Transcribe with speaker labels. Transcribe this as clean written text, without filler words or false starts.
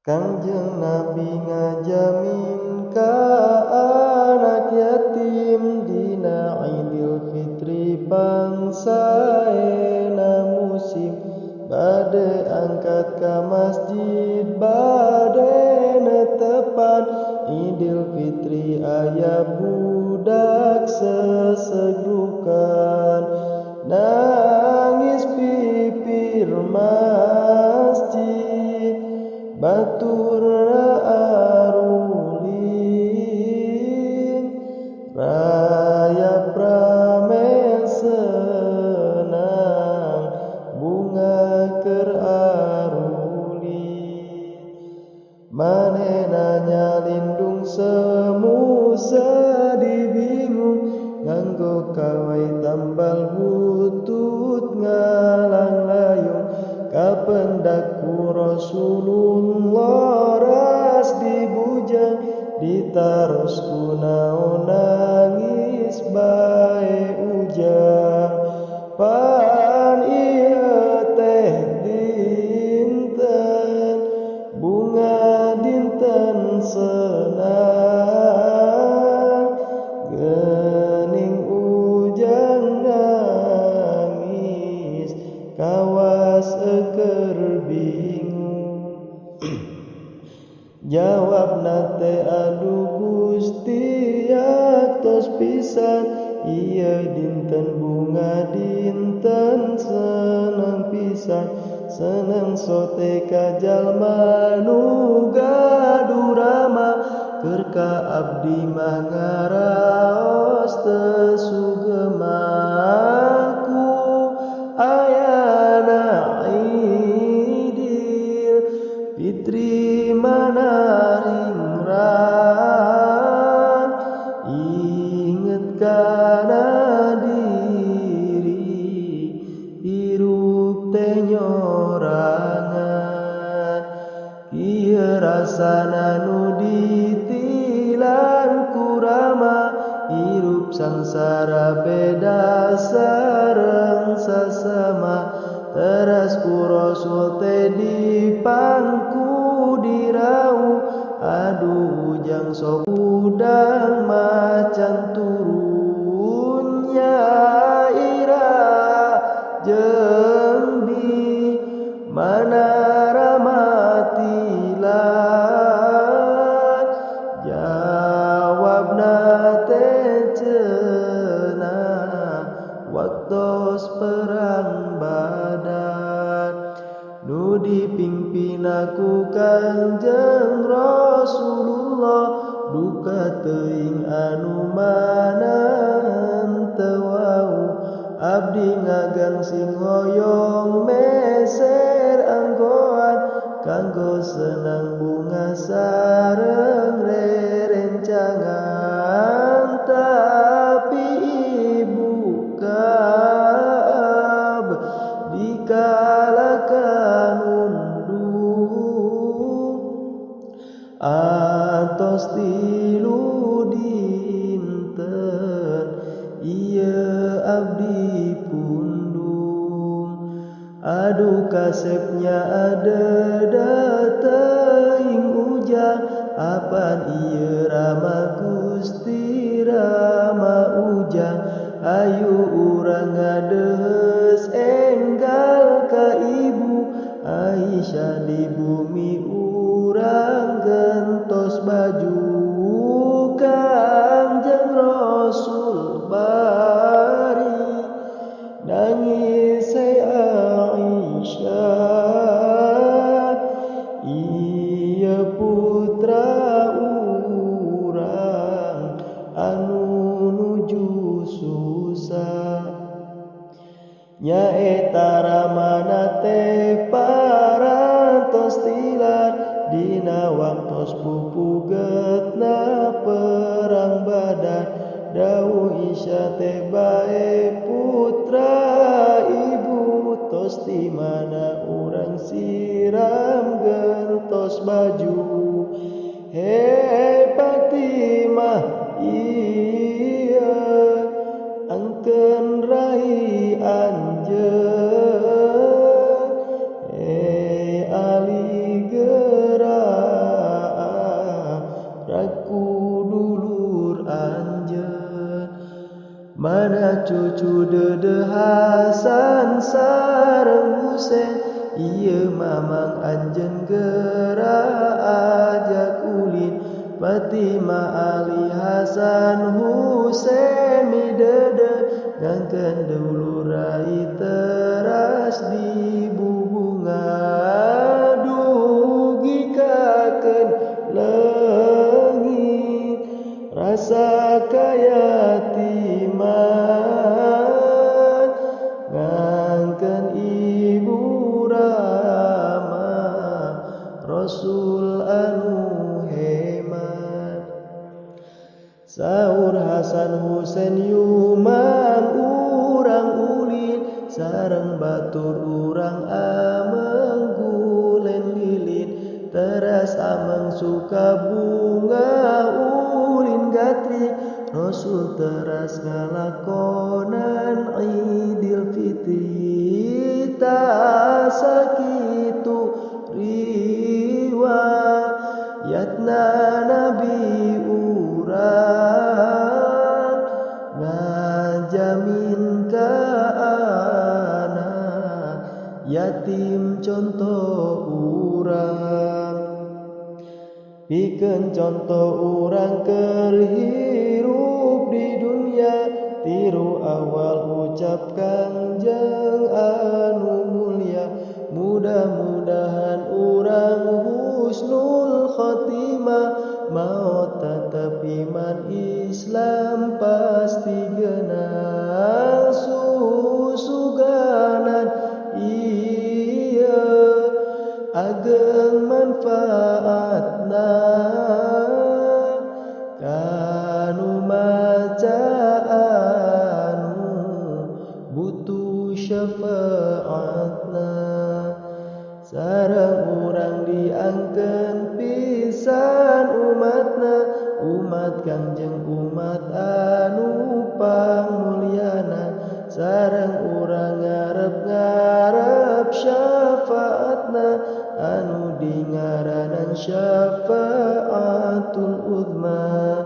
Speaker 1: Kangjeng Nabi ngajamin ka anak yatim dina Idul Fitri bangsaena musim bade angkat ka masjid bade netepan Idul Fitri aya budak sesegrukan nangis pipir masjid batur arulin raya pramen senang bunga keur arulin manehna nyalindung semu sedih bingung nganggo kawai tambal butut ngalang layung kapendak ku Rasulullah ras dibujang ditaros ku naon nangis bae ujang pan ieu teh dinten bunga dinten senang geuning ujang nangis kawas keur bingung jawabna teh aduh Gusti atos pisan ieu dinten bunga dinten seneng pisan seneng sote ka jalma nu gaduh rama keur ka abdi mah ngaraos teu sugema ku ayana Idul Fitri manaringrang inget kana diri hirup teh nyorangan ieu rasana nu ditilan ku rama hirup sangsara beda sareng sasama teras ku Rasul teh dipangku dirau aduh ujang sok udang macan turun nyaira jeung di mana ramatilan jawabna teh cenah waktos perang Badar nu dipimpin aku Kangjeng Rasulullah duka teuing anu manahan teu wau abdi ngagangsing hoyong meser anggoan kanggo senang bunga sareng rerencangan tapi ibu Ka'ab dikalakan undung atos tilu dinten ieu abdi pundung aduh kasepnya adeuda teuing ujang apan ieu rama Gusti rama ujang ayu urang ngadeus enggal ka ibu Aisyah di bumi urang gentos baju Kangjeng Rasul bari nangis Aisyah ieu putra urang anu nuju susah nyaeta ramana teh parantos tilar dina waktos pupugetna perang Badar dawuh Isya teh bae putra ibu tos di mana urang siram gentos baju he Fatimah ieu angkeun rai anjeun Ali gerak Mamang anjeun geura ajak ulin Fatimah Ali Hasan Husein midede ngangkeun dulur rai teras dibubunga dugi kakeun leungit rasa kayatiman ngangkeun ibu rama Rasul anu hemat Saur Hasan Husein Yuman urang ulin sareng batur urang ameng gulen lilin teras ameng suka bunga ulin gatrik Rasul teras ngalakonan Idul Fitri ta sakitu riwayatna Nabi urang ngajamin ka anak yatim contoh urang pikeun contoh urang keur hirup di dunia tiru awal ucap Kangjeng anu mulia mudah-mudahan urang husnul khotimah maot tetep iman Islam pasti geunah susuganan ieu ageng manfaatna kanu maca anu butuh syafaatna sareng urang diangkeun pisan umatna umat Kangjeng umat anu pangmulyana sareng urang ngarep syafaatna anu dingaranan syafaatul uzma